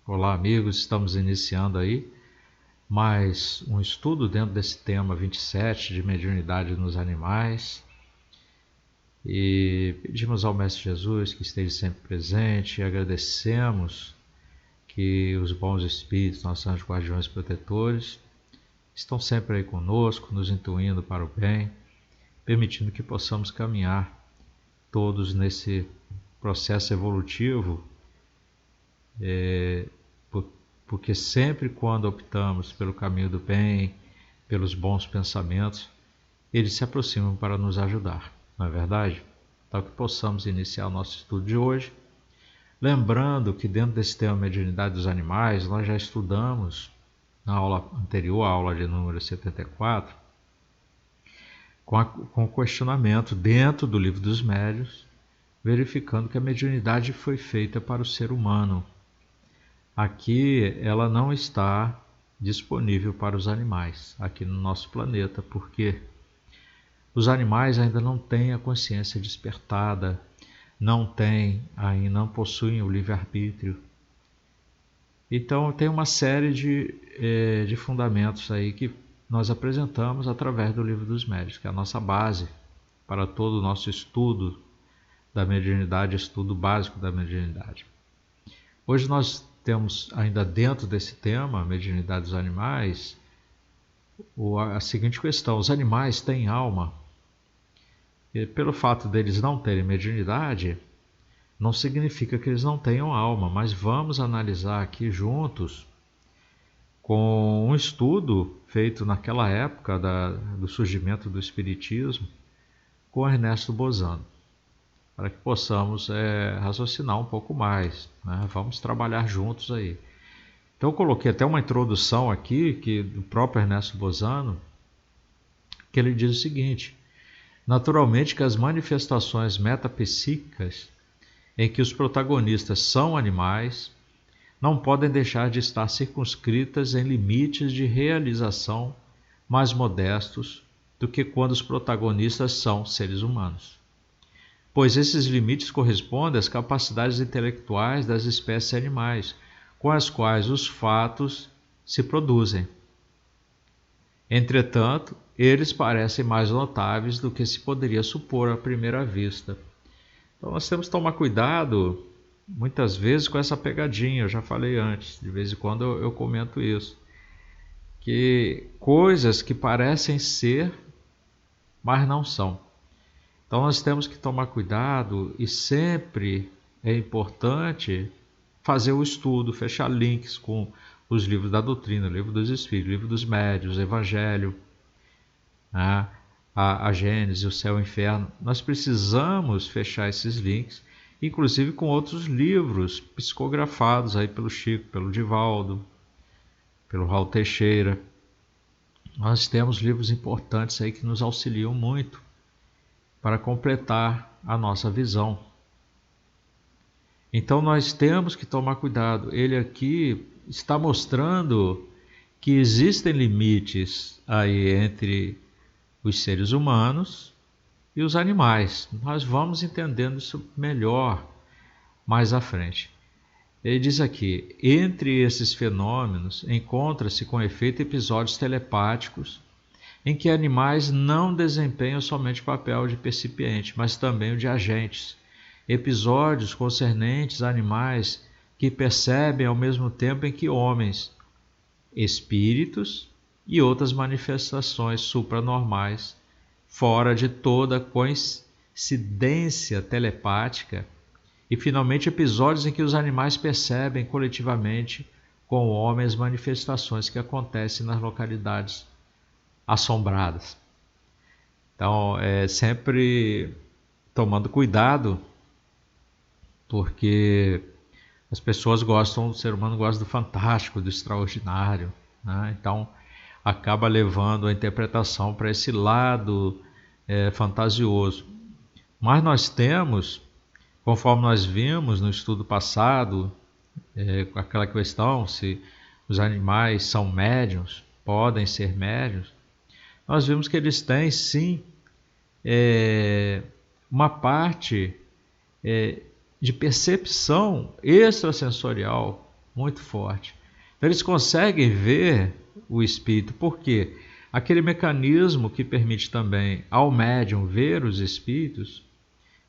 Olá, amigos, estamos iniciando aí mais um estudo dentro desse tema 27 de mediunidade nos animais. E pedimos ao Mestre Jesus que esteja sempre presente e agradecemos que os bons espíritos, nossos anjos guardiões protetores, estão sempre aí conosco, nos intuindo para o bem, permitindo que possamos caminhar todos nesse processo evolutivo, porque sempre quando optamos pelo caminho do bem, pelos bons pensamentos, eles se aproximam para nos ajudar, não é verdade? Então que possamos iniciar o nosso estudo de hoje, lembrando que dentro desse tema mediunidade dos animais, nós já estudamos na aula anterior, a aula de número 74, com o questionamento dentro do Livro dos Médiuns, verificando que a mediunidade foi feita para o ser humano. Aqui ela não está disponível para os animais, aqui no nosso planeta, porque os animais ainda não têm a consciência despertada, não possuem o livre-arbítrio. Então tem uma série de fundamentos aí que nós apresentamos através do Livro dos Médiuns, que é a nossa base para todo o nosso estudo da mediunidade, estudo básico da mediunidade. Hoje nós temos ainda dentro desse tema, mediunidade dos animais, a seguinte questão: os animais têm alma? E pelo fato deles não terem mediunidade, não significa que eles não tenham alma, mas vamos analisar aqui juntos com um estudo feito naquela época do surgimento do Espiritismo com Ernesto Bozano, para que possamos raciocinar um pouco mais, né? Vamos trabalhar juntos aí. Então eu coloquei até uma introdução aqui do próprio Ernesto Bozano, que ele diz o seguinte: naturalmente que as manifestações metapsíquicas em que os protagonistas são animais não podem deixar de estar circunscritas em limites de realização mais modestos do que quando os protagonistas são seres humanos, pois esses limites correspondem às capacidades intelectuais das espécies animais, com as quais os fatos se produzem. Entretanto, eles parecem mais notáveis do que se poderia supor à primeira vista. Então nós temos que tomar cuidado, muitas vezes, com essa pegadinha. Eu já falei antes, de vez em quando eu comento isso, que coisas que parecem ser, mas não são. Então nós temos que tomar cuidado, e sempre é importante fazer o estudo, fechar links com os livros da doutrina, o Livro dos Espíritos, o Livro dos Médiuns, o Evangelho, né? A Gênese, o Céu e o Inferno. Nós precisamos fechar esses links, inclusive com outros livros psicografados aí pelo Chico, pelo Divaldo, pelo Raul Teixeira. Nós temos livros importantes aí que nos auxiliam muito para completar a nossa visão. Então nós temos que tomar cuidado. Ele aqui está mostrando que existem limites aí entre os seres humanos e os animais. Nós vamos entendendo isso melhor mais à frente. Ele diz aqui: entre esses fenômenos encontra-se com efeito episódios telepáticos em que animais não desempenham somente o papel de percipiente, mas também o de agentes. Episódios concernentes a animais que percebem ao mesmo tempo em que homens, espíritos e outras manifestações supranormais, fora de toda coincidência telepática, e finalmente episódios em que os animais percebem coletivamente com o homem as manifestações que acontecem nas localidades assombradas. Então, sempre tomando cuidado, porque as pessoas gostam, o ser humano gosta do fantástico, do extraordinário, né? Então acaba levando a interpretação para esse lado fantasioso. Mas nós temos, conforme nós vimos no estudo passado, com aquela questão se os animais são médiuns, podem ser médiuns, nós vimos que eles têm sim uma parte de percepção extrasensorial, muito forte. Então eles conseguem ver o espírito, porque aquele mecanismo que permite também ao médium ver os espíritos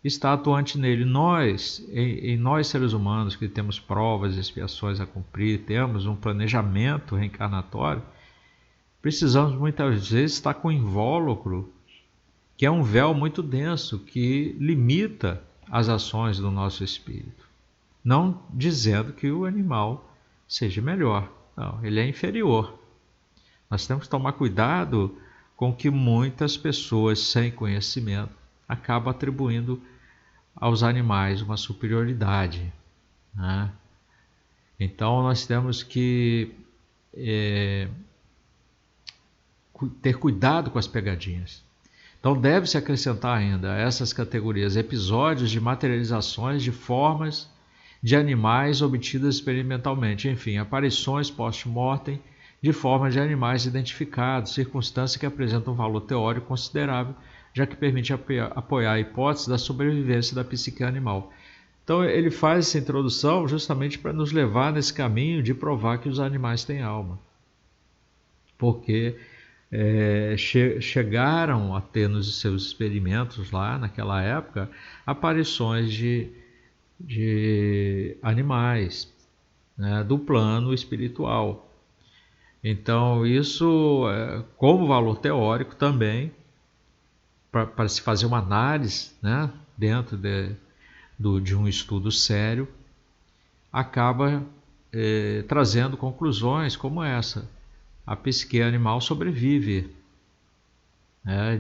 está atuante nele. Nós, em nós seres humanos que temos provas e expiações a cumprir, temos um planejamento reencarnatório, precisamos muitas vezes estar com um invólucro, que é um véu muito denso, que limita as ações do nosso espírito. Não dizendo que o animal seja melhor, não, ele é inferior. Nós temos que tomar cuidado com que muitas pessoas sem conhecimento acabam atribuindo aos animais uma superioridade, né? Então nós temos que ter cuidado com as pegadinhas. Então deve-se acrescentar ainda a essas categorias episódios de materializações de formas de animais obtidas experimentalmente, enfim, aparições post-mortem de formas de animais identificados, circunstância que apresenta um valor teórico considerável, já que permite apoiar a hipótese da sobrevivência da psique animal. Então ele faz essa introdução justamente para nos levar nesse caminho de provar que os animais têm alma. Porque chegaram a ter nos seus experimentos lá naquela época aparições de animais, né, do plano espiritual. Então isso, como valor teórico também, para se fazer uma análise, né, dentro de um estudo sério, acaba trazendo conclusões como essa. A psique animal sobrevive.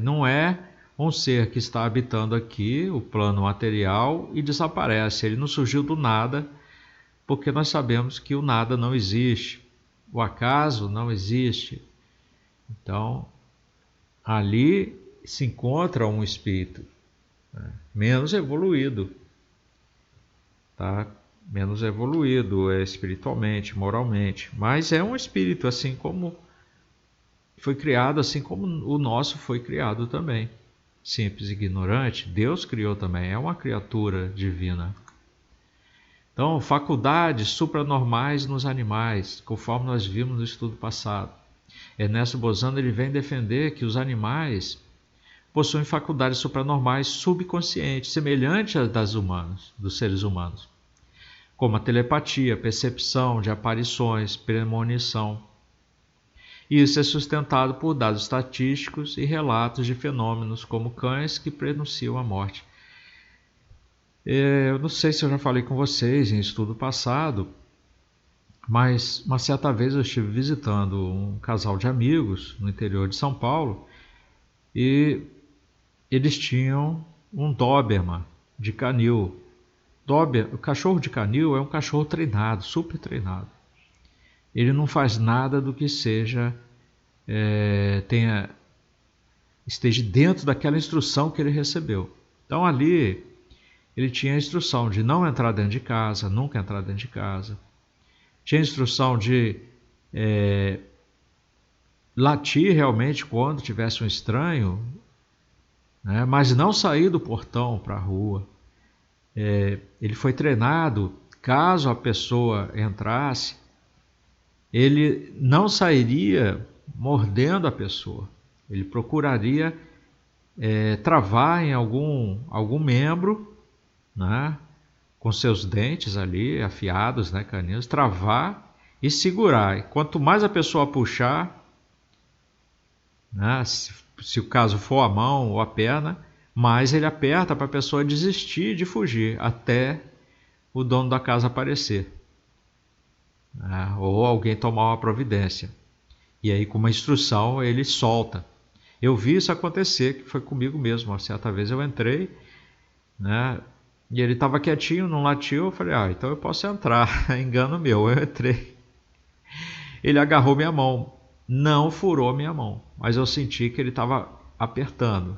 Não é um ser que está habitando aqui o plano material e desaparece. Ele não surgiu do nada, porque nós sabemos que o nada não existe. O acaso não existe. Então, ali se encontra um espírito, né, menos evoluído, tá? Menos evoluído espiritualmente, moralmente, mas é um espírito assim como foi criado, assim como o nosso foi criado também. Simples e ignorante, Deus criou também, é uma criatura divina. Então, faculdades supranormais nos animais, conforme nós vimos no estudo passado. Ernesto Bozano ele vem defender que os animais possuem faculdades supranormais subconscientes, semelhantes às dos seres humanos, como a telepatia, percepção de aparições, premonição. Isso é sustentado por dados estatísticos e relatos de fenômenos como cães que prenunciam a morte. Eu não sei se eu já falei com vocês em estudo passado, mas uma certa vez eu estive visitando um casal de amigos no interior de São Paulo e eles tinham um Doberman de canil. O cachorro de canil é um cachorro treinado, super treinado. Ele não faz nada do que esteja dentro daquela instrução que ele recebeu. Então ali ele tinha a instrução de não entrar dentro de casa, nunca entrar dentro de casa. Tinha a instrução de latir realmente quando tivesse um estranho, né, mas não sair do portão para a rua. Ele foi treinado, caso a pessoa entrasse, ele não sairia mordendo a pessoa. Ele procuraria travar em algum membro, né, com seus dentes ali afiados, né, caninos, travar e segurar. E quanto mais a pessoa puxar, né, se o caso for a mão ou a perna, mais ele aperta para a pessoa desistir de fugir até o dono da casa aparecer, né, ou alguém tomar uma providência. E aí, com uma instrução, ele solta. Eu vi isso acontecer, que foi comigo mesmo. Uma certa vez eu entrei, né, e ele estava quietinho, não latiu. Eu falei, então eu posso entrar. Engano meu, eu entrei. Ele agarrou minha mão, não furou minha mão, mas eu senti que ele estava apertando.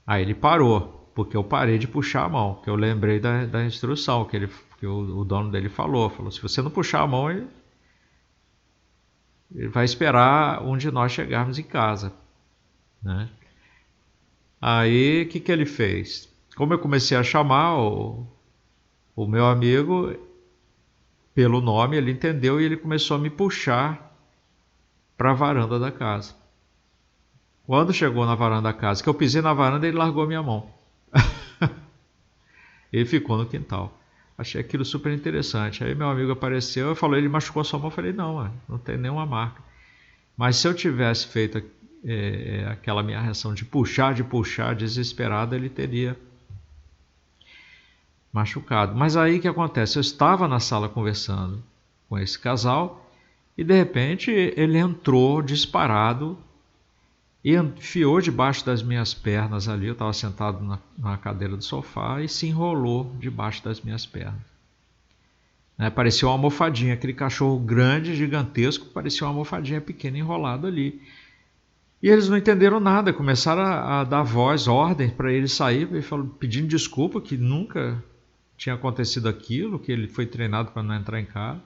Aí ele parou, porque eu parei de puxar a mão, que eu lembrei da instrução que o dono dele falou, se você não puxar a mão, ele vai esperar um de nós chegarmos em casa, né? Aí o que ele fez? Como eu comecei a chamar o meu amigo, Pelo nome ele entendeu e ele começou a me puxar para a varanda da casa. Quando chegou na varanda da casa, que eu pisei na varanda, ele largou minha mão. Ele ficou no quintal. Achei aquilo super interessante. Aí meu amigo apareceu e falou, ele machucou sua mão? Eu falei, não, não tem nenhuma marca. Mas se eu tivesse feito aquela minha reação de puxar, desesperado, ele teria machucado. Mas aí o que acontece? Eu estava na sala conversando com esse casal e de repente ele entrou disparado e enfiou debaixo das minhas pernas ali. Eu estava sentado na cadeira do sofá e se enrolou debaixo das minhas pernas. Parecia uma almofadinha, aquele cachorro grande, gigantesco, parecia uma almofadinha pequena enrolado ali. E eles não entenderam nada, começaram a dar voz, ordem para ele sair, pedindo desculpa que nunca tinha acontecido aquilo, que ele foi treinado para não entrar em casa.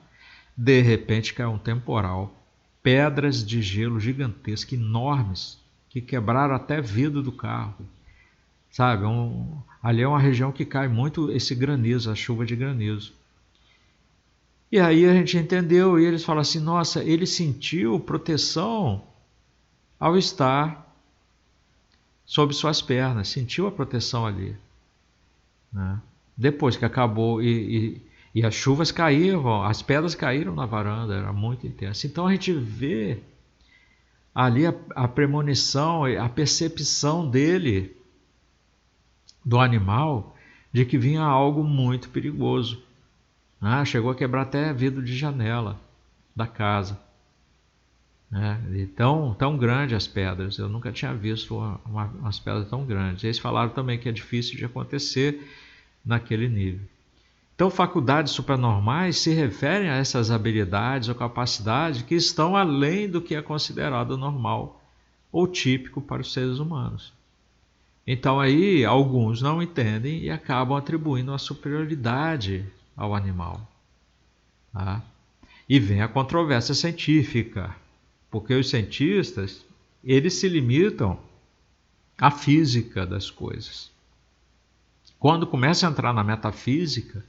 De repente caiu um temporal, pedras de gelo gigantescas, enormes, que quebraram até vidro do carro. Sabe, ali é uma região que cai muito esse granizo, a chuva de granizo. E aí a gente entendeu, e eles falam assim, nossa, ele sentiu proteção ao estar sob suas pernas, sentiu a proteção ali. Né? Depois que acabou e as chuvas caíram, as pedras caíram na varanda, era muito intenso. Então a gente vê ali a premonição, a percepção dele, do animal, de que vinha algo muito perigoso. Chegou a quebrar até vidro de janela da casa. E tão grandes as pedras, eu nunca tinha visto umas pedras tão grandes. Eles falaram também que é difícil de acontecer naquele nível. Então, faculdades supranormais se referem a essas habilidades ou capacidades que estão além do que é considerado normal ou típico para os seres humanos. Então aí alguns não entendem e acabam atribuindo a superioridade ao animal. E vem a controvérsia científica, porque os cientistas, eles se limitam à física das coisas. Quando começa a entrar na metafísica,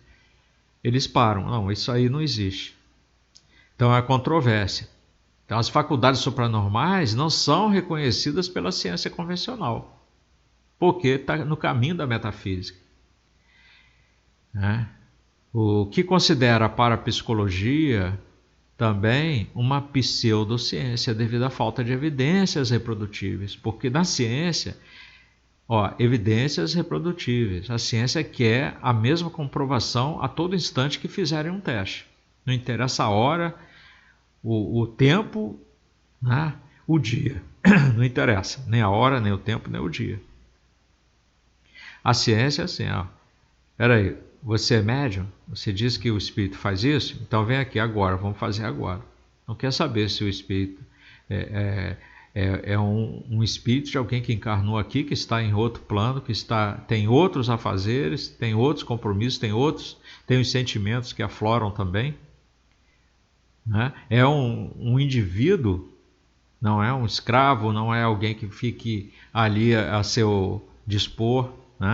eles param. Não, isso aí não existe. Então é a controvérsia. Então as faculdades supranormais não são reconhecidas pela ciência convencional, porque está no caminho da metafísica. O que considera a parapsicologia também uma pseudociência devido à falta de evidências reprodutíveis, porque na ciência, evidências reprodutíveis, a ciência quer a mesma comprovação a todo instante que fizerem um teste. Não interessa a hora, o tempo, o dia. Não interessa, nem a hora, nem o tempo, nem o dia. A ciência é assim, peraí, você é médium? Você diz que o espírito faz isso? Então vem aqui agora, vamos fazer agora. Não quer saber se o espírito é um espírito de alguém que encarnou aqui, que está em outro plano, tem outros afazeres, tem outros compromissos, tem os sentimentos que afloram também. É um indivíduo, não é um escravo, não é alguém que fique ali a seu dispor,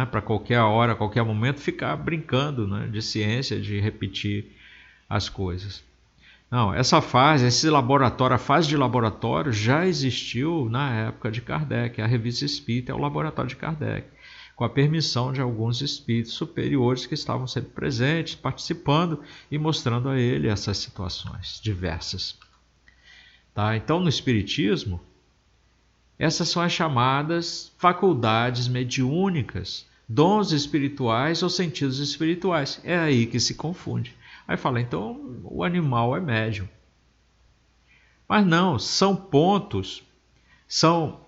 para qualquer hora, qualquer momento ficar brincando, de ciência, de repetir as coisas. Não, essa fase, a fase de laboratório já existiu na época de Kardec. A Revista Espírita é o laboratório de Kardec, com a permissão de alguns espíritos superiores que estavam sempre presentes, participando e mostrando a ele essas situações diversas. Então, no Espiritismo, essas são as chamadas faculdades mediúnicas, dons espirituais ou sentidos espirituais. É aí que se confunde. Aí fala, então o animal é médium. Mas não, são pontos, são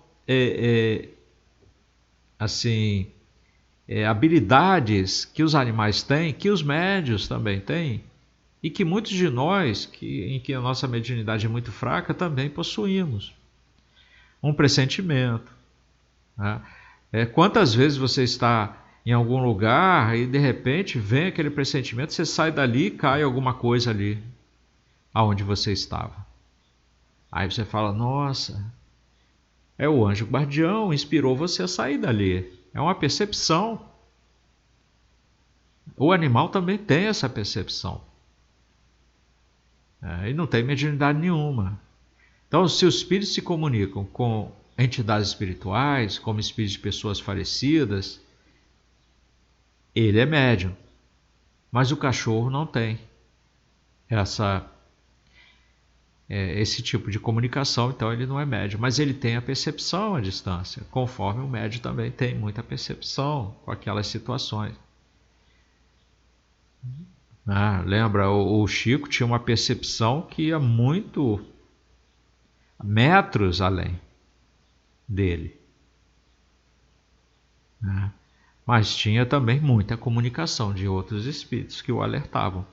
habilidades que os animais têm, que os médiuns também têm, e que muitos de nós, em que a nossa mediunidade é muito fraca, também possuímos. Um pressentimento. Quantas vezes você está em algum lugar e de repente vem aquele pressentimento, você sai dali e cai alguma coisa ali aonde você estava. Aí você fala, nossa, é o anjo guardião, inspirou você a sair dali. É uma percepção. O animal também tem essa percepção. E não tem mediunidade nenhuma. Então, se os espíritos se comunicam com entidades espirituais, como espíritos de pessoas falecidas, ele é médium. Mas o cachorro não tem esse tipo de comunicação, então ele não é médium. Mas ele tem a percepção à distância, conforme o médium também tem muita percepção com aquelas situações. Lembra, o Chico tinha uma percepção que ia metros além dele. Mas tinha também muita comunicação de outros espíritos que o alertavam.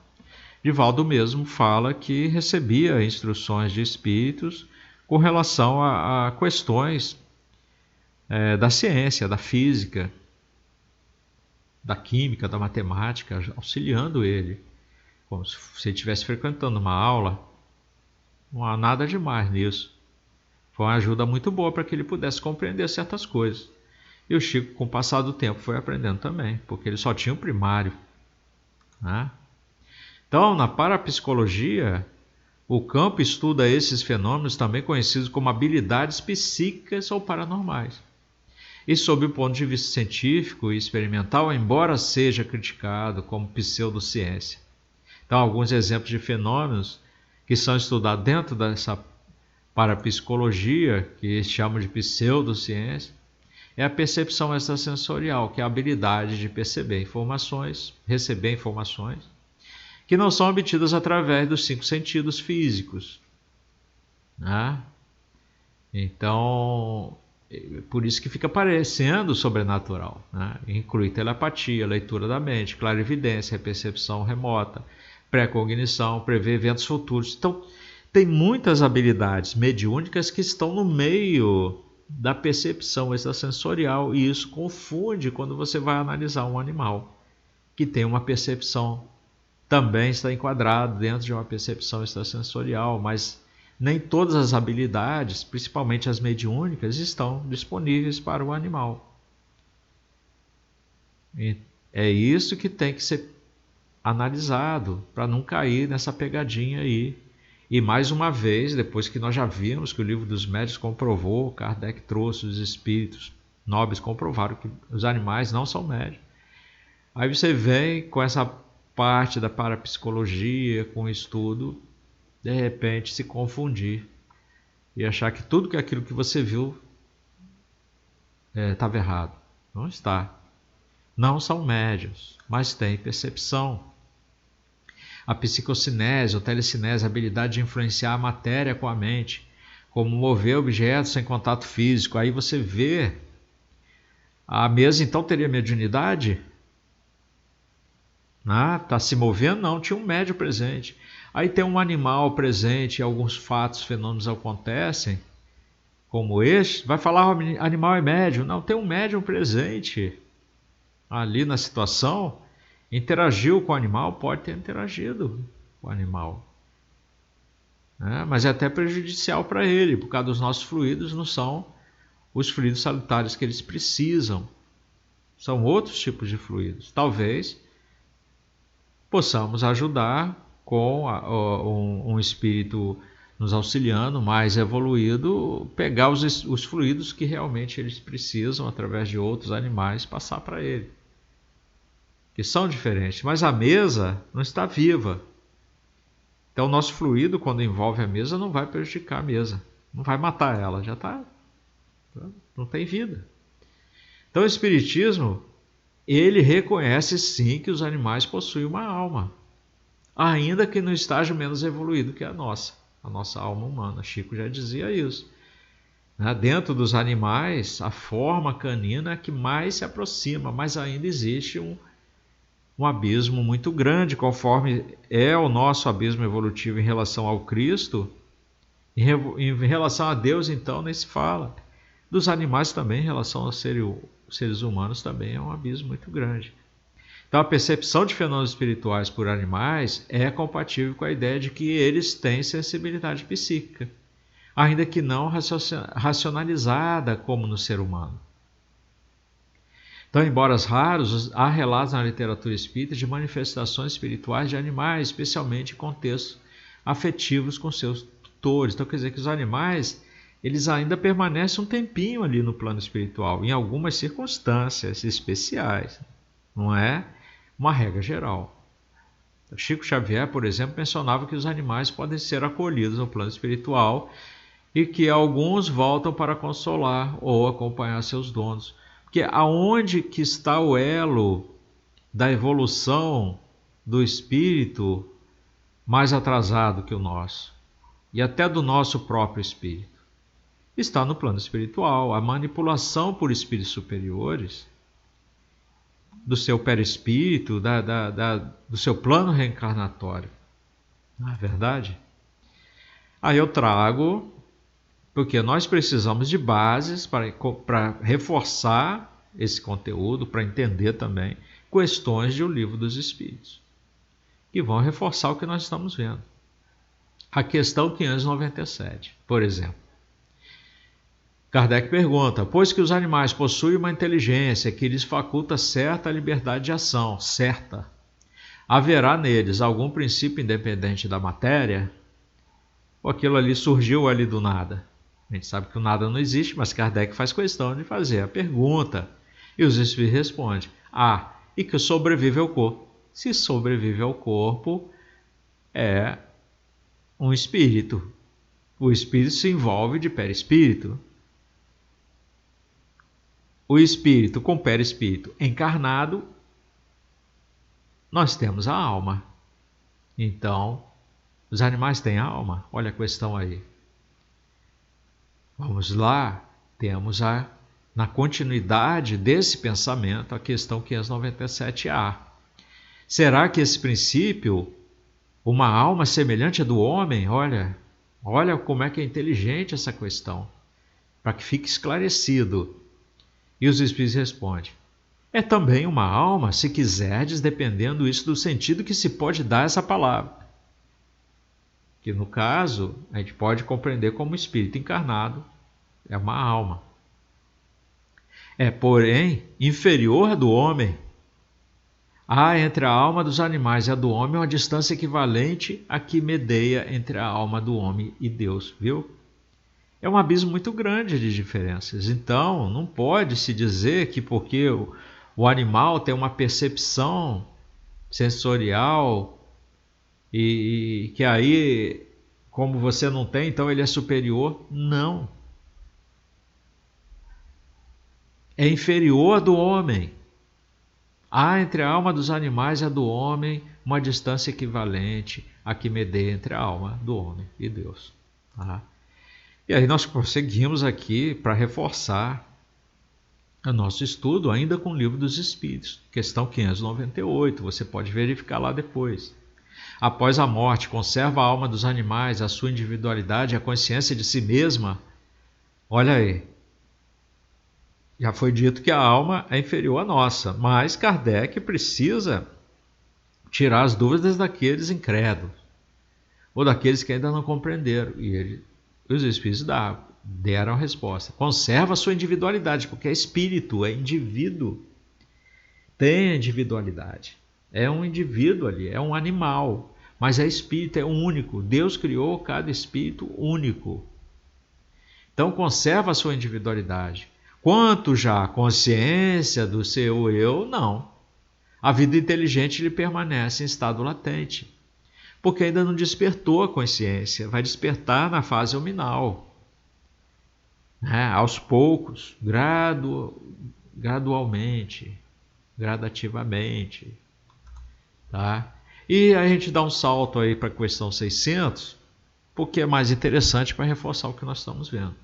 Divaldo mesmo fala que recebia instruções de espíritos com relação a questões da ciência, da física, da química, da matemática, auxiliando ele, como se ele estivesse frequentando uma aula. Não há nada demais nisso. Foi uma ajuda muito boa para que ele pudesse compreender certas coisas. E o Chico, com o passar do tempo, foi aprendendo também, porque ele só tinha o primário. Então, na parapsicologia, o campo estuda esses fenômenos também conhecidos como habilidades psíquicas ou paranormais. E sob o ponto de vista científico e experimental, embora seja criticado como pseudociência. Então, alguns exemplos de fenômenos que são estudados dentro dessa parapsicologia, que eles chamam de pseudociência, é a percepção extrasensorial, que é a habilidade de perceber informações, receber informações, que não são obtidas através dos 5 sentidos físicos. Então, por isso que fica parecendo sobrenatural. Inclui telepatia, leitura da mente, clarividência, percepção remota, pré-cognição, prever eventos futuros. Então, tem muitas habilidades mediúnicas que estão no meio da percepção extrasensorial, e isso confunde quando você vai analisar um animal que tem uma percepção, também está enquadrado dentro de uma percepção extrasensorial, mas nem todas as habilidades, principalmente as mediúnicas, estão disponíveis para o animal. E é isso que tem que ser analisado para não cair nessa pegadinha aí. E mais uma vez, depois que nós já vimos que o Livro dos Médiuns comprovou, Kardec trouxe os espíritos nobres, comprovaram que os animais não são médiuns. Aí você vem com essa parte da parapsicologia, com o estudo, de repente se confundir e achar que tudo que aquilo que você viu estava errado. Não está. Não são médiuns, mas têm percepção. A psicocinese ou telecinese, a habilidade de influenciar a matéria com a mente, como mover objetos sem contato físico. Aí você vê, a mesa então teria mediunidade? Está se movendo? Não, tinha um médium presente. Aí tem um animal presente, alguns fatos, fenômenos acontecem, como este, vai falar o animal é médium. Não, tem um médium presente ali na situação. Interagiu com o animal, pode ter interagido com o animal. Mas é até prejudicial para ele, por causa dos nossos fluidos, não são os fluidos salutares que eles precisam. São outros tipos de fluidos. Talvez possamos ajudar com um espírito nos auxiliando, mais evoluído, pegar os fluidos que realmente eles precisam, através de outros animais, passar para ele. Que são diferentes, mas a mesa não está viva. Então o nosso fluido, quando envolve a mesa, não vai prejudicar a mesa, não vai matar ela, já está, não tem vida. Então o Espiritismo, ele reconhece sim que os animais possuem uma alma, ainda que no estágio menos evoluído que a nossa alma humana. Chico já dizia isso. Dentro dos animais, a forma canina é que mais se aproxima, mas ainda existe um abismo muito grande, conforme é o nosso abismo evolutivo em relação ao Cristo. Em relação a Deus, então, nem se fala. Dos animais também, em relação aos seres humanos, também é um abismo muito grande. Então, a percepção de fenômenos espirituais por animais é compatível com a ideia de que eles têm sensibilidade psíquica, ainda que não racionalizada como no ser humano. Então, embora raros, há relatos na literatura espírita de manifestações espirituais de animais, especialmente em contextos afetivos com seus tutores. Então quer dizer que os animais, eles ainda permanecem um tempinho ali no plano espiritual, em algumas circunstâncias especiais. Não é uma regra geral. Chico Xavier, por exemplo, mencionava que os animais podem ser acolhidos no plano espiritual e que alguns voltam para consolar ou acompanhar seus donos. Porque aonde que está o elo da evolução do espírito mais atrasado que o nosso, e até do nosso próprio espírito? Está no plano espiritual. A manipulação por espíritos superiores do seu perispírito, do seu plano reencarnatório. Não é verdade? Aí eu trago, porque nós precisamos de bases para reforçar esse conteúdo, para entender também questões do Livro dos Espíritos, que vão reforçar o que nós estamos vendo. A questão 597, por exemplo. Kardec pergunta: pois que os animais possuem uma inteligência que lhes faculta certa liberdade de ação, haverá neles algum princípio independente da matéria? Ou aquilo ali surgiu ali do nada? A gente sabe que o nada não existe, mas Kardec faz questão de fazer a pergunta. E os espíritos respondem: e que sobrevive ao corpo. Se sobrevive ao corpo, é um espírito. O espírito se envolve de perispírito. O espírito com perispírito encarnado, nós temos a alma. Então, os animais têm alma? Olha a questão aí. Vamos lá, temos na continuidade desse pensamento a questão 597A. Será que esse princípio, uma alma semelhante à do homem, olha como é que é inteligente essa questão, para que fique esclarecido. E os espíritos respondem: é também uma alma, se quiserdes, dependendo isso do sentido que se pode dar a essa palavra. Que no caso, a gente pode compreender como espírito encarnado é uma alma. É, porém, inferior à do homem. Há entre a alma dos animais e a do homem uma distância equivalente à que medeia entre a alma do homem e Deus, viu? É um abismo muito grande de diferenças. Então, não pode se dizer que porque o animal tem uma percepção sensorial e que aí, como você não tem, então ele é superior. Não. É inferior do homem. Há entre a alma dos animais e a do homem uma distância equivalente à que medeia entre a alma do homem e Deus. E aí nós prosseguimos aqui para reforçar o nosso estudo ainda com o Livro dos Espíritos, questão 598, você pode verificar lá depois. Após a morte, conserva a alma dos animais a sua individualidade e a consciência de si mesma? Olha aí, já foi dito que a alma é inferior à nossa, mas Kardec precisa tirar as dúvidas daqueles incrédulos, ou daqueles que ainda não compreenderam, e os espíritos deram a resposta. Conserva a sua individualidade, porque é espírito, é indivíduo. Tem individualidade. É um indivíduo ali, é um animal, mas é espírito, é único. Deus criou cada espírito único. Então conserva a sua individualidade. Quanto já a consciência do seu eu, não. A vida inteligente lhe permanece em estado latente, porque ainda não despertou a consciência, vai despertar na fase hominal, aos poucos, gradualmente, gradativamente. Tá? E a gente dá um salto aí para a questão 600, porque é mais interessante para reforçar o que nós estamos vendo.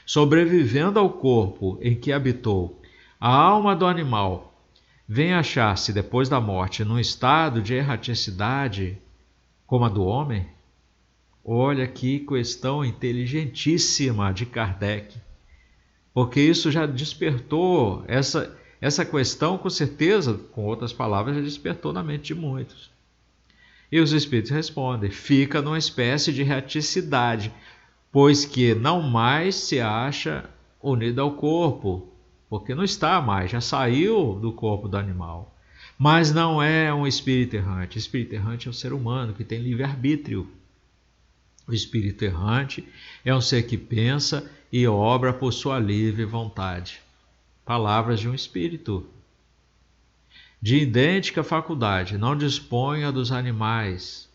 Sobrevivendo ao corpo em que habitou, a alma do animal vem achar-se depois da morte num estado de erraticidade como a do homem? Olha que questão inteligentíssima de Kardec, porque isso já despertou, essa questão com certeza, com outras palavras, já despertou na mente de muitos. E os espíritos respondem: fica numa espécie de erraticidade, pois que não mais se acha unido ao corpo, porque não está mais, já saiu do corpo do animal. Mas não é um espírito errante. O espírito errante é o ser humano que tem livre-arbítrio. O espírito errante é um ser que pensa e obra por sua livre vontade. Palavras de um espírito. De idêntica faculdade, não dispõe a dos animais.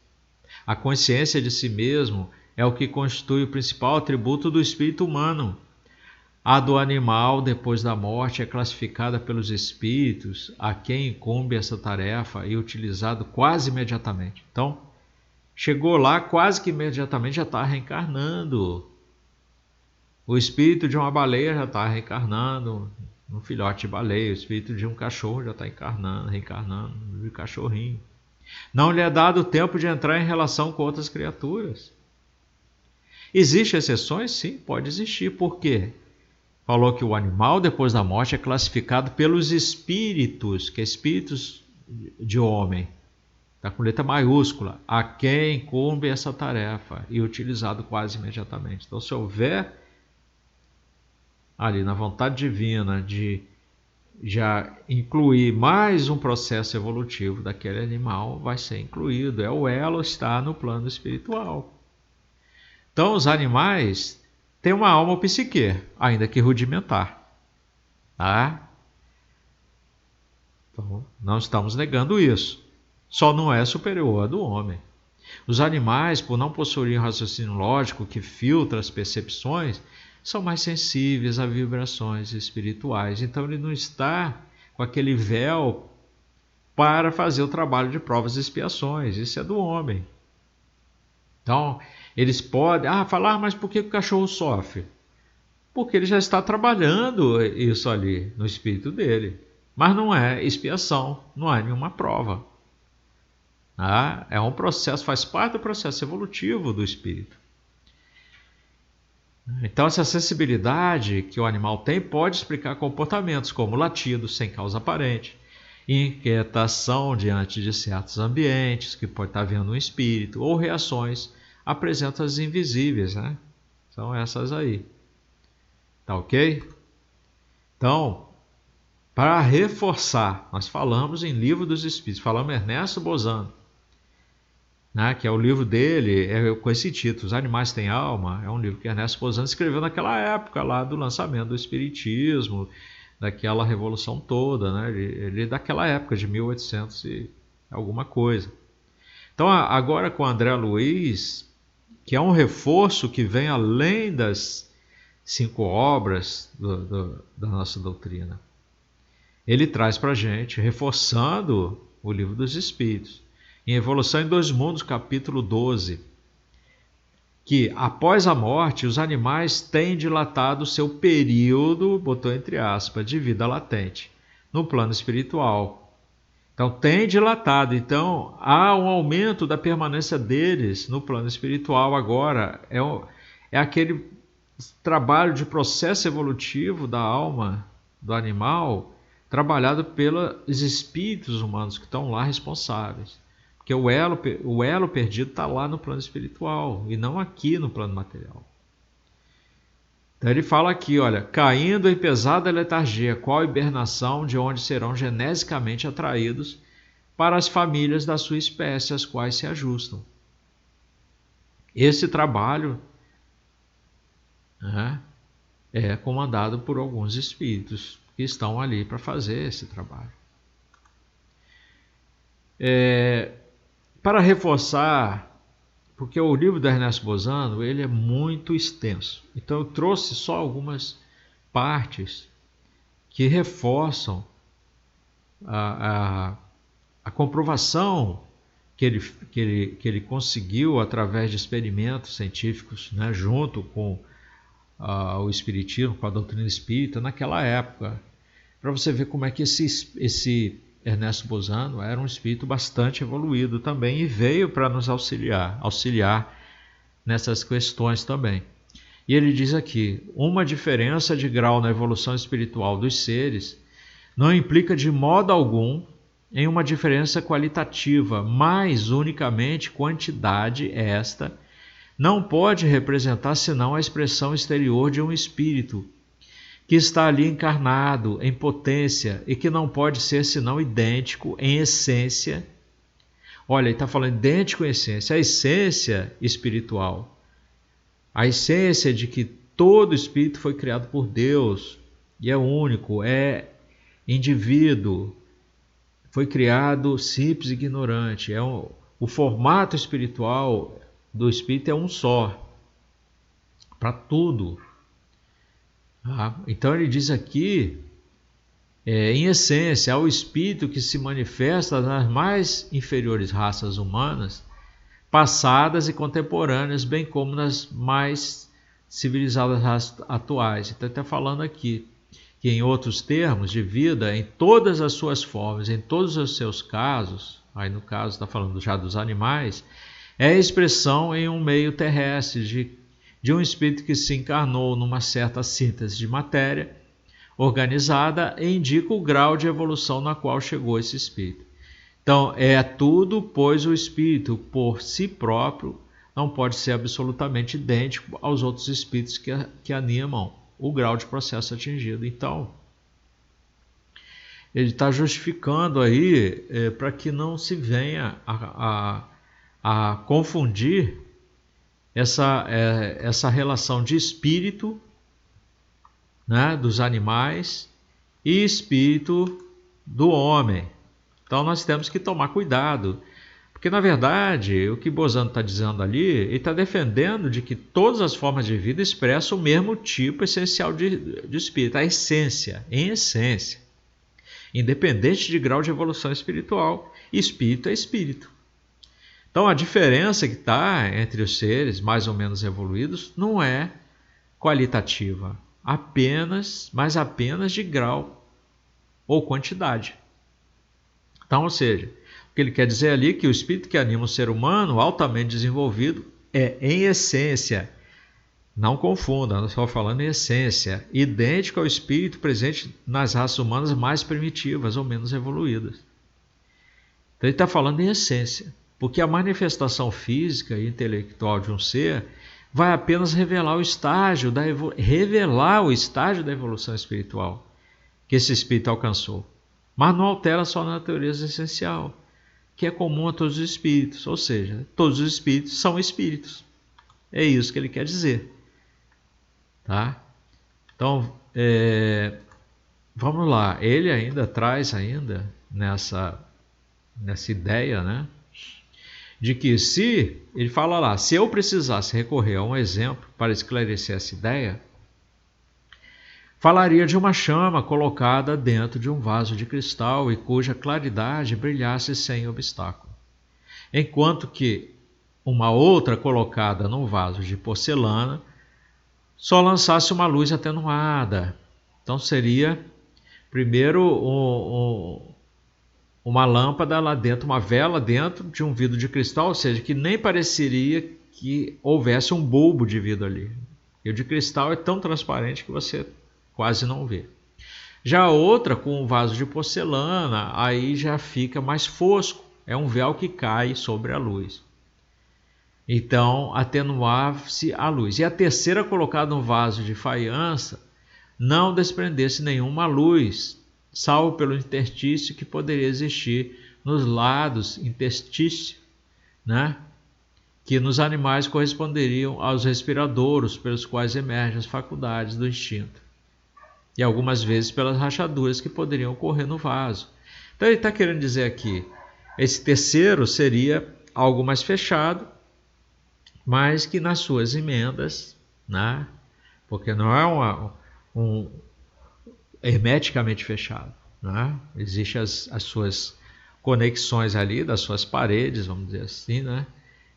A consciência de si mesmo é o que constitui o principal atributo do espírito humano. A do animal, depois da morte, é classificada pelos espíritos a quem incumbe essa tarefa e utilizado quase imediatamente. Então, chegou lá, quase que imediatamente já está reencarnando. O espírito de uma baleia já está reencarnando no filhote de baleia. O espírito de um cachorro já está reencarnando no cachorrinho. Não lhe é dado tempo de entrar em relação com outras criaturas. Existem exceções? Sim, pode existir. Por quê? Falou que o animal, depois da morte, é classificado pelos espíritos, que é espíritos de homem. Está com letra maiúscula. A quem incumbe essa tarefa e utilizado quase imediatamente. Então, se houver ali na vontade divina de já incluir mais um processo evolutivo daquele animal, vai ser incluído. O elo está no plano espiritual. Então, os animais têm uma alma ou psique, ainda que rudimentar. Tá? Então, não estamos negando isso. Só não é superior à do homem. Os animais, por não possuírem raciocínio lógico que filtra as percepções, são mais sensíveis a vibrações espirituais. Então ele não está com aquele véu para fazer o trabalho de provas e expiações. Isso é do homem. Então, eles podem falar, mas por que o cachorro sofre? Porque ele já está trabalhando isso ali no espírito dele. Mas não é expiação, não é nenhuma prova. É um processo, faz parte do processo evolutivo do espírito. Então, essa sensibilidade que o animal tem pode explicar comportamentos como latidos sem causa aparente, inquietação diante de certos ambientes, que pode estar vendo um espírito, ou reações a presenças invisíveis, né? São essas aí. Tá ok? Então, para reforçar, nós falamos em Livro dos Espíritos, falamos Ernesto Bozano, né, que é o livro dele, com esse título, Os Animais Têm Alma, é um livro que Ernesto Bozano escreveu naquela época lá do lançamento do Espiritismo, daquela revolução toda, né, ele daquela época de 1800 e alguma coisa. Então agora com o André Luiz, que é um reforço que vem além das 5 obras da nossa doutrina, ele traz para a gente, reforçando o Livro dos Espíritos, em Evolução em Dois Mundos, capítulo 12, que após a morte os animais têm dilatado o seu período, botou entre aspas, de vida latente, no plano espiritual. Então tem dilatado, então há um aumento da permanência deles no plano espiritual agora. É aquele trabalho de processo evolutivo da alma do animal, trabalhado pelos espíritos humanos que estão lá responsáveis. Porque o elo perdido está lá no plano espiritual e não aqui no plano material. Então ele fala aqui, olha, caindo em pesada letargia, qual hibernação, de onde serão genesicamente atraídos para as famílias da sua espécie, às quais se ajustam. Esse trabalho é comandado por alguns espíritos que estão ali para fazer esse trabalho. Para reforçar, porque o livro do Ernesto Bozano ele é muito extenso, então eu trouxe só algumas partes que reforçam a comprovação que ele conseguiu através de experimentos científicos, né, junto com o Espiritismo, com a doutrina espírita, naquela época, para você ver como é que esse Ernesto Bozano era um espírito bastante evoluído também e veio para nos auxiliar nessas questões também. E ele diz aqui, uma diferença de grau na evolução espiritual dos seres não implica de modo algum em uma diferença qualitativa, mas unicamente quantidade esta não pode representar senão a expressão exterior de um espírito que está ali encarnado em potência e que não pode ser senão idêntico em essência. Olha, ele está falando idêntico em essência, a essência espiritual a essência de que todo espírito foi criado por Deus e é único, é indivíduo, foi criado simples e ignorante. O formato espiritual do espírito é um só, para tudo. Então ele diz aqui, em essência, ao espírito que se manifesta nas mais inferiores raças humanas, passadas e contemporâneas, bem como nas mais civilizadas raças atuais. Então está falando aqui que, em outros termos de vida, em todas as suas formas, em todos os seus casos, aí no caso está falando já dos animais, é a expressão em um meio terrestre de um espírito que se encarnou numa certa síntese de matéria organizada e indica o grau de evolução na qual chegou esse espírito. Então, é tudo, pois o espírito, por si próprio, não pode ser absolutamente idêntico aos outros espíritos que animam o grau de processo atingido. Então, ele está justificando aí para que não se venha a confundir essa relação de espírito, né, dos animais e espírito do homem. Então nós temos que tomar cuidado, porque na verdade o que Bozano está dizendo ali, ele está defendendo de que todas as formas de vida expressam o mesmo tipo essencial de espírito, a essência, em essência, independente de grau de evolução espiritual. Espírito é espírito. Então a diferença que está entre os seres mais ou menos evoluídos não é qualitativa, mas apenas de grau ou quantidade. Então, ou seja, o que ele quer dizer ali é que o espírito que anima o ser humano altamente desenvolvido é, em essência, não confunda, nós estamos falando em essência, idêntico ao espírito presente nas raças humanas mais primitivas ou menos evoluídas. Então ele está falando em essência, porque a manifestação física e intelectual de um ser vai apenas revelar o estágio da evolução espiritual que esse espírito alcançou, mas não altera sua natureza essencial, que é comum a todos os espíritos, ou seja, todos os espíritos são espíritos. É isso que ele quer dizer. Tá? Então, vamos lá. Ele ainda traz nessa ideia, né, de que ele fala lá, se eu precisasse recorrer a um exemplo para esclarecer essa ideia, falaria de uma chama colocada dentro de um vaso de cristal e cuja claridade brilhasse sem obstáculo, enquanto que uma outra colocada num vaso de porcelana só lançasse uma luz atenuada. Então seria primeiro uma lâmpada lá dentro, uma vela dentro de um vidro de cristal, ou seja, que nem pareceria que houvesse um bulbo de vidro ali. E o de cristal é tão transparente que você quase não vê. Já a outra, com um vaso de porcelana, aí já fica mais fosco, é um véu que cai sobre a luz. Então, atenuava-se a luz. E a terceira, colocada num vaso de faiança, não desprendesse nenhuma luz, salvo pelo interstício que poderia existir nos lados, interstício, né, que nos animais corresponderiam aos respiradouros pelos quais emergem as faculdades do instinto, e algumas vezes pelas rachaduras que poderiam ocorrer no vaso. Então ele está querendo dizer aqui, esse terceiro seria algo mais fechado, mas que nas suas emendas, né, porque não é hermeticamente fechado, né? Existem as suas conexões ali, das suas paredes, vamos dizer assim, né?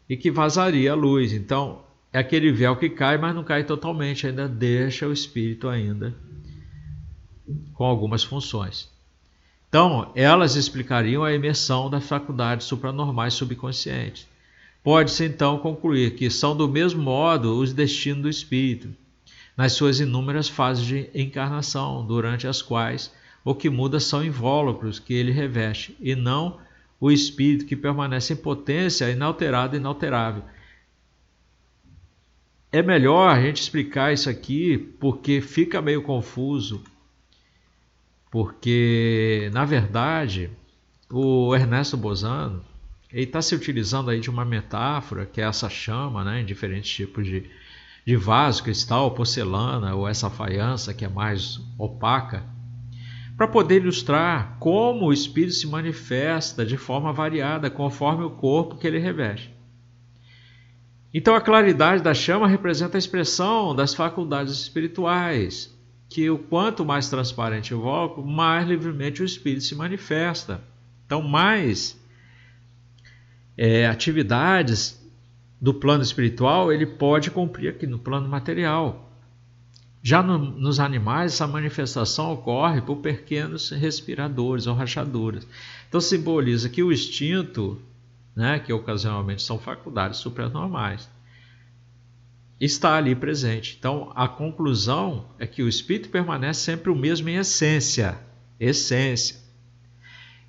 E que vazaria a luz. Então, é aquele véu que cai, mas não cai totalmente, ainda deixa o espírito ainda com algumas funções. Então, elas explicariam a imersão das faculdades supranormais subconscientes. Pode-se então concluir que são do mesmo modo os destinos do espírito, nas suas inúmeras fases de encarnação, durante as quais o que muda são invólucros que ele reveste, e não o espírito que permanece em potência inalterado e inalterável. É melhor a gente explicar isso aqui, porque fica meio confuso, porque, na verdade, o Ernesto Bozano, ele está se utilizando aí de uma metáfora, que é essa chama, né, em diferentes tipos de vaso, cristal, porcelana ou essa faiança que é mais opaca, para poder ilustrar como o espírito se manifesta de forma variada conforme o corpo que ele reveste. Então a claridade da chama representa a expressão das faculdades espirituais, que o quanto mais transparente o vulcão, mais livremente o espírito se manifesta. Então mais atividades do plano espiritual ele pode cumprir aqui no plano material. Já nos animais, essa manifestação ocorre por pequenos respiradores ou rachaduras. Então simboliza que o instinto, que ocasionalmente são faculdades supranormais, está ali presente. Então a conclusão é que o espírito permanece sempre o mesmo em essência,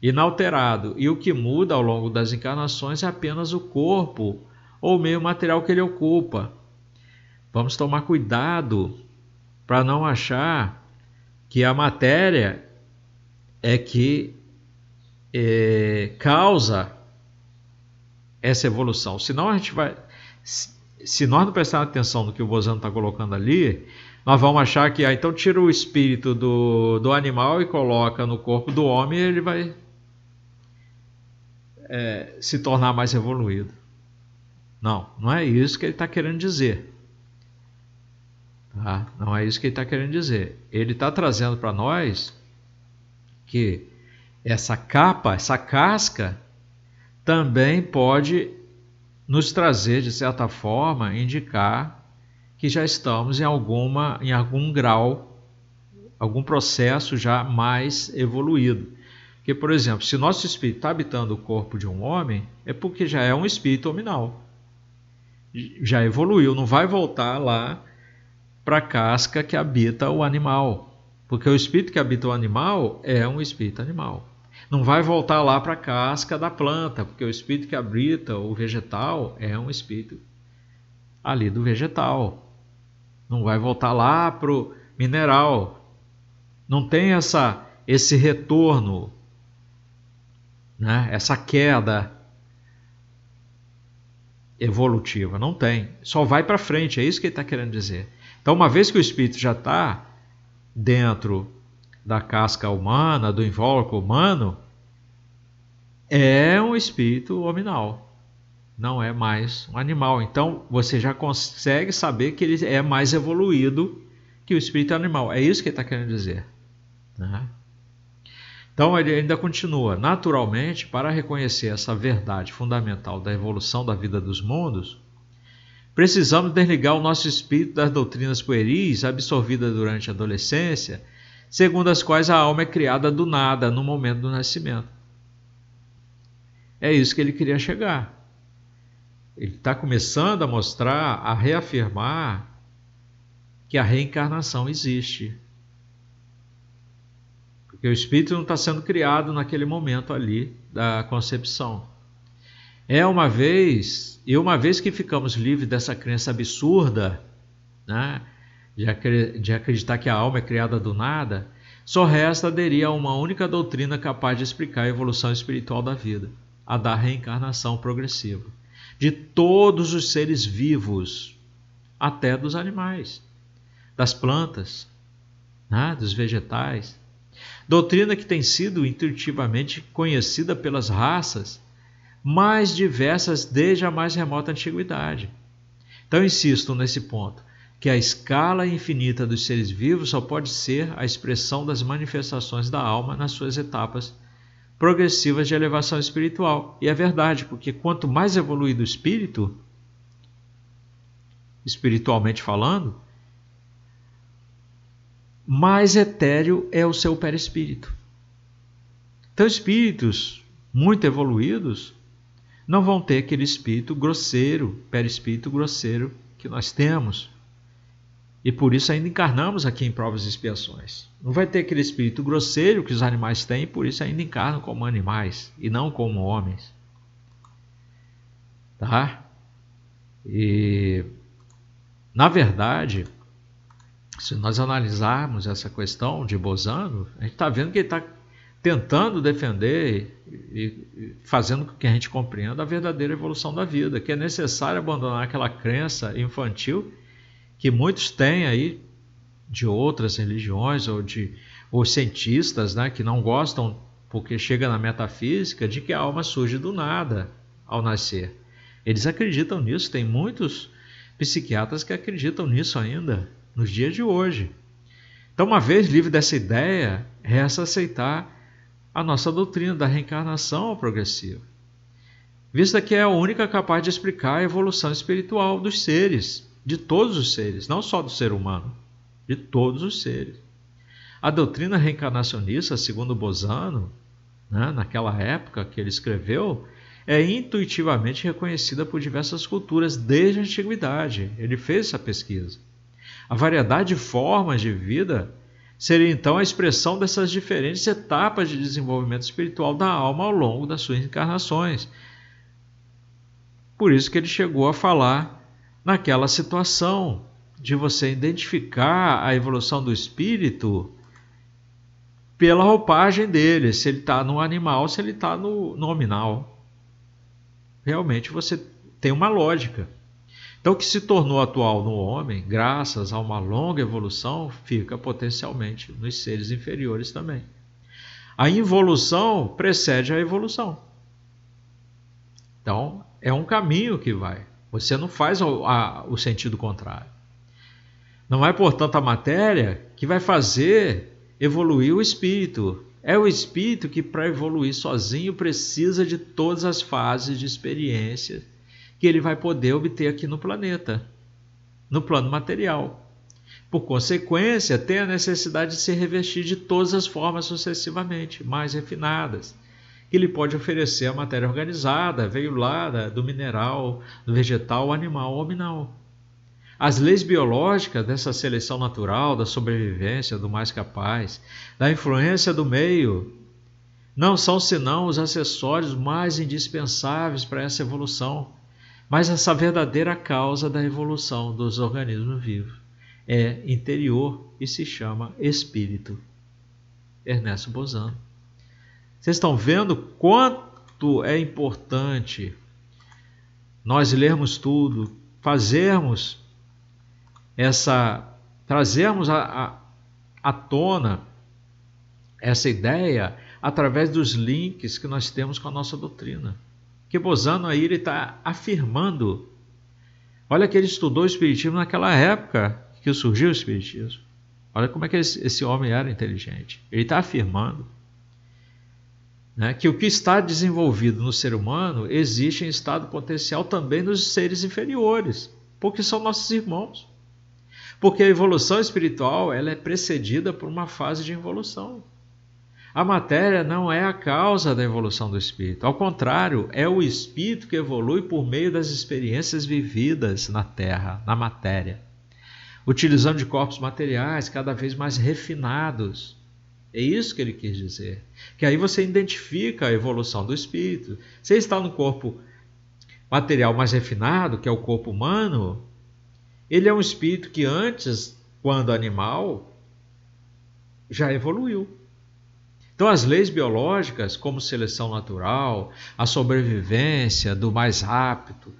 inalterado, e o que muda ao longo das encarnações é apenas o corpo ou o meio material que ele ocupa. Vamos tomar cuidado para não achar que a matéria é que causa essa evolução. Senão a gente vai, se nós não prestarmos atenção no que o Bozano está colocando ali, nós vamos achar que então tira o espírito do animal e coloca no corpo do homem e ele vai se tornar mais evoluído. Não é isso que ele está querendo dizer. Tá? Não é isso que ele está querendo dizer. Ele está trazendo para nós que essa capa, essa casca, também pode nos trazer, de certa forma, indicar que já estamos em algum grau, algum processo já mais evoluído. Porque, por exemplo, se nosso espírito está habitando o corpo de um homem, é porque já é um espírito hominal. Já evoluiu, não vai voltar lá para a casca que habita o animal. Porque o espírito que habita o animal é um espírito animal. Não vai voltar lá para a casca da planta, porque o espírito que habita o vegetal é um espírito ali do vegetal. Não vai voltar lá para o mineral. Não tem esse retorno, essa queda evolutiva. Não tem. Só vai para frente, é isso que ele está querendo dizer. Então, uma vez que o espírito já está dentro da casca humana, do invólucro humano, é um espírito hominal, não é mais um animal. Então você já consegue saber que ele é mais evoluído que o espírito animal. É isso que ele está querendo dizer. Então ele ainda continua. Naturalmente, para reconhecer essa verdade fundamental da evolução da vida dos mundos, precisamos desligar o nosso espírito das doutrinas pueris absorvidas durante a adolescência, segundo as quais a alma é criada do nada no momento do nascimento. É isso que ele queria chegar. Ele está começando a mostrar, a reafirmar que a reencarnação existe. Porque o espírito não está sendo criado naquele momento ali da concepção. Uma vez que ficamos livres dessa crença absurda, de acreditar que a alma é criada do nada, só resta aderir a uma única doutrina capaz de explicar a evolução espiritual da vida, a da reencarnação progressiva, de todos os seres vivos, até dos animais, das plantas, dos vegetais. Doutrina que tem sido intuitivamente conhecida pelas raças mais diversas desde a mais remota antiguidade. Então insisto nesse ponto, que a escala infinita dos seres vivos só pode ser a expressão das manifestações da alma nas suas etapas progressivas de elevação espiritual. E é verdade, porque quanto mais evoluído o espírito, espiritualmente falando, mais etéreo é o seu perispírito. Então espíritos muito evoluídos não vão ter aquele espírito grosseiro, perispírito grosseiro que nós temos. E por isso ainda encarnamos aqui em provas e expiações. Não vai ter aquele espírito grosseiro que os animais têm, por isso ainda encarnam como animais e não como homens. Tá? E, na verdade, se nós analisarmos essa questão de Bozano, a gente está vendo que ele está tentando defender e fazendo com que a gente compreenda a verdadeira evolução da vida, que é necessário abandonar aquela crença infantil que muitos têm aí de outras religiões ou cientistas, né, que não gostam, porque chega na metafísica, de que a alma surge do nada ao nascer. Eles acreditam nisso, tem muitos psiquiatras que acreditam nisso ainda, nos dias de hoje. Então, uma vez livre dessa ideia, resta aceitar a nossa doutrina da reencarnação progressiva, vista que é a única capaz de explicar a evolução espiritual dos seres, de todos os seres, não só do ser humano, de todos os seres. A doutrina reencarnacionista, segundo Bozano, né, naquela época que ele escreveu, é intuitivamente reconhecida por diversas culturas desde a antiguidade. Ele fez essa pesquisa. A variedade de formas de vida seria então a expressão dessas diferentes etapas de desenvolvimento espiritual da alma ao longo das suas encarnações. Por isso que ele chegou a falar naquela situação de você identificar a evolução do espírito pela roupagem dele, se ele está no animal, se ele está no nominal. Realmente você tem uma lógica. Então, o que se tornou atual no homem, graças a uma longa evolução, fica potencialmente nos seres inferiores também. A involução precede a evolução. Então, é um caminho que vai. Você não faz o sentido contrário. Não é, portanto, a matéria que vai fazer evoluir o espírito. É o espírito que, para evoluir sozinho, precisa de todas as fases de experiência que ele vai poder obter aqui no planeta, no plano material. Por consequência, tem a necessidade de se revestir de todas as formas sucessivamente, mais refinadas, que ele pode oferecer a matéria organizada, veio lá do mineral, do vegetal, animal ou mineral. As leis biológicas dessa seleção natural, da sobrevivência do mais capaz, da influência do meio, não são senão os acessórios mais indispensáveis para essa evolução, mas essa verdadeira causa da evolução dos organismos vivos é interior e se chama espírito. Ernesto Bozano. Vocês estão vendo quanto é importante nós lermos tudo, trazermos à tona essa ideia através dos links que nós temos com a nossa doutrina. Que Bozano aí ele está afirmando. Olha que ele estudou o Espiritismo naquela época que surgiu o Espiritismo. Olha como é que esse homem era inteligente. Ele está afirmando, né, que o que está desenvolvido no ser humano existe em estado potencial também nos seres inferiores, porque são nossos irmãos. Porque a evolução espiritual ela é precedida por uma fase de involução. A matéria não é a causa da evolução do espírito. Ao contrário, é o espírito que evolui por meio das experiências vividas na Terra, na matéria, utilizando de corpos materiais cada vez mais refinados. É isso que ele quis dizer. Que aí você identifica a evolução do espírito. Se ele está no corpo material mais refinado, que é o corpo humano, ele é um espírito que antes, quando animal, já evoluiu. Então, as leis biológicas, como seleção natural, a sobrevivência do mais rápido,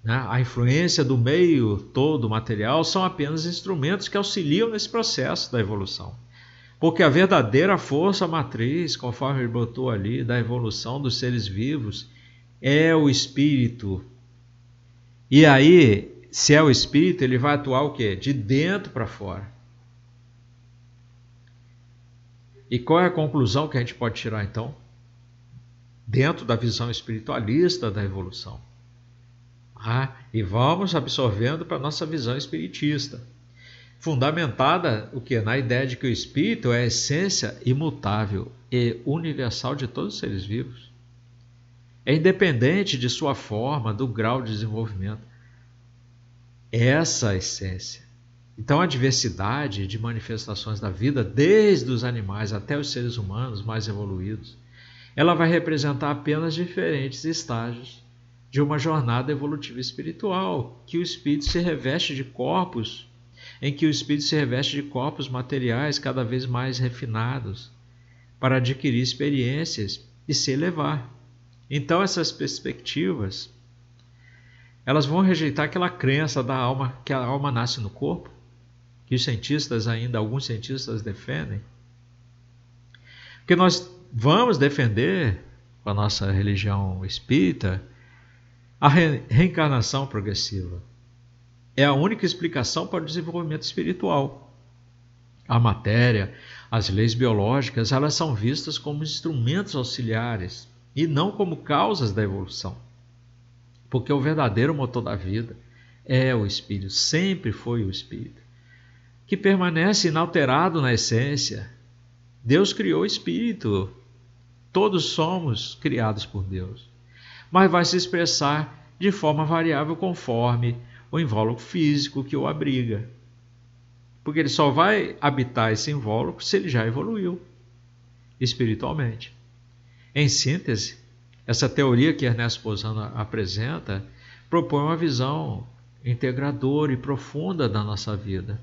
né, a influência do meio todo material, são apenas instrumentos que auxiliam nesse processo da evolução. Porque a verdadeira força matriz, conforme ele botou ali, da evolução dos seres vivos, é o espírito. E aí, se é o espírito, ele vai atuar o quê? De dentro para fora. E qual é a conclusão que a gente pode tirar, então? Dentro da visão espiritualista da evolução. E vamos absorvendo para a nossa visão espiritista. Fundamentada o quê? Na ideia de que o espírito é a essência imutável e universal de todos os seres vivos. É independente de sua forma, do grau de desenvolvimento. Essa essência. Então, a diversidade de manifestações da vida, desde os animais até os seres humanos mais evoluídos, ela vai representar apenas diferentes estágios de uma jornada evolutiva espiritual, que o espírito se reveste de corpos, em que o espírito se reveste de corpos materiais cada vez mais refinados, para adquirir experiências e se elevar. Então, essas perspectivas, Elas vão rejeitar aquela crença da alma, que a alma nasce no corpo, que alguns cientistas defendem. Porque nós vamos defender, com a nossa religião espírita, a reencarnação progressiva. É a única explicação para o desenvolvimento espiritual. A matéria, as leis biológicas, elas são vistas como instrumentos auxiliares e não como causas da evolução. Porque o verdadeiro motor da vida é o Espírito, sempre foi o Espírito, que permanece inalterado na essência. Deus criou o Espírito, todos somos criados por Deus, mas vai se expressar de forma variável conforme o invólucro físico que o abriga. Porque ele só vai habitar esse invólucro se ele já evoluiu espiritualmente. Em síntese, essa teoria que Ernesto Bozano apresenta propõe uma visão integradora e profunda da nossa vida,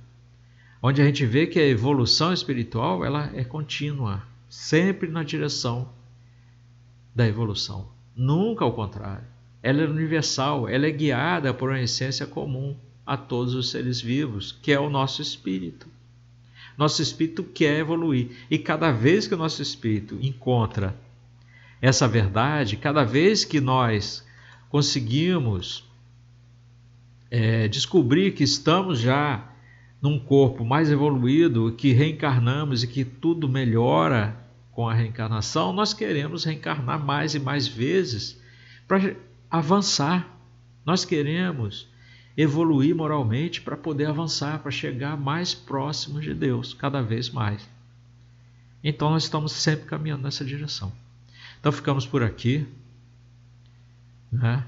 onde a gente vê que a evolução espiritual ela é contínua, sempre na direção da evolução, nunca ao contrário. Ela é universal, ela é guiada por uma essência comum a todos os seres vivos, que é o nosso espírito. Nosso espírito quer evoluir, e cada vez que o nosso espírito encontra essa verdade, cada vez que nós conseguimos descobrir que estamos já num corpo mais evoluído, que reencarnamos e que tudo melhora com a reencarnação, nós queremos reencarnar mais e mais vezes para avançar. Nós queremos evoluir moralmente para poder avançar, para chegar mais próximos de Deus, cada vez mais. Então nós estamos sempre caminhando nessa direção. Então ficamos por aqui, né?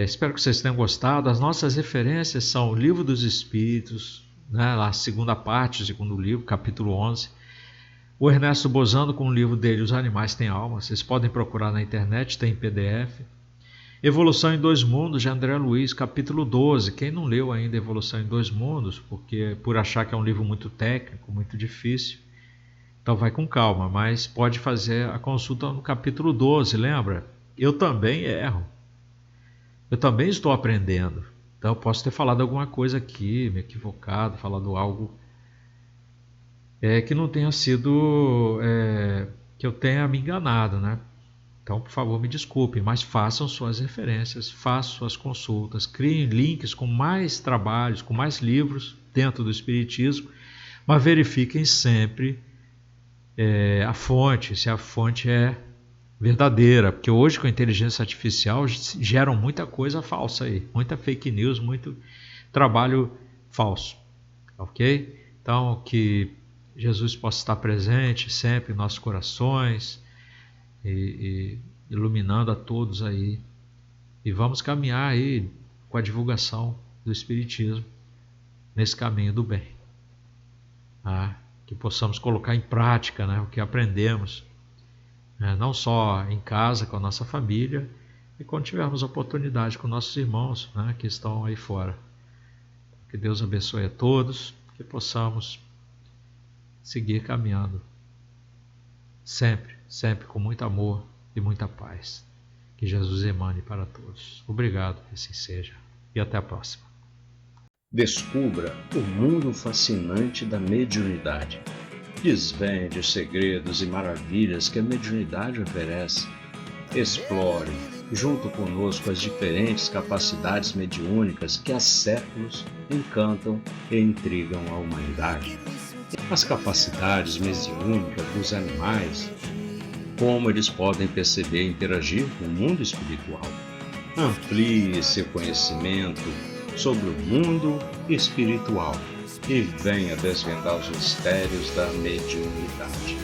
Espero que vocês tenham gostado. As nossas referências são o Livro dos Espíritos, né? A segunda parte, o segundo livro, capítulo 11. O Ernesto Bozano com o livro dele, Os Animais Têm Alma. Vocês podem procurar na internet, tem em PDF. Evolução em Dois Mundos, de André Luiz, capítulo 12. Quem não leu ainda Evolução em Dois Mundos, por achar que é um livro muito técnico, muito difícil, então vai com calma, mas pode fazer a consulta no capítulo 12, lembra? Eu também erro. Eu também estou aprendendo. Então eu posso ter falado alguma coisa aqui, me equivocado, falado algo que não tenha sido, que eu tenha me enganado, né? Então, por favor, me desculpem, mas façam suas referências, façam suas consultas, criem links com mais trabalhos, com mais livros dentro do Espiritismo, mas verifiquem sempre a fonte, se a fonte é verdadeira, porque hoje com a inteligência artificial geram muita coisa falsa aí, muita fake news, muito trabalho falso, ok? Então que Jesus possa estar presente sempre em nossos corações e iluminando a todos aí, e vamos caminhar aí com a divulgação do Espiritismo nesse caminho do bem, tá? Que possamos colocar em prática, né, o que aprendemos, né, não só em casa com a nossa família, e quando tivermos oportunidade com nossos irmãos, né, que estão aí fora. Que Deus abençoe a todos, que possamos seguir caminhando sempre, sempre com muito amor e muita paz. Que Jesus emane para todos. Obrigado, que assim seja, e até a próxima. Descubra o mundo fascinante da mediunidade. Desvende os segredos e maravilhas que a mediunidade oferece. Explore, junto conosco, as diferentes capacidades mediúnicas que há séculos encantam e intrigam a humanidade. As capacidades mediúnicas dos animais, como eles podem perceber e interagir com o mundo espiritual. Amplie seu conhecimento sobre o mundo espiritual e venha desvendar os mistérios da mediunidade.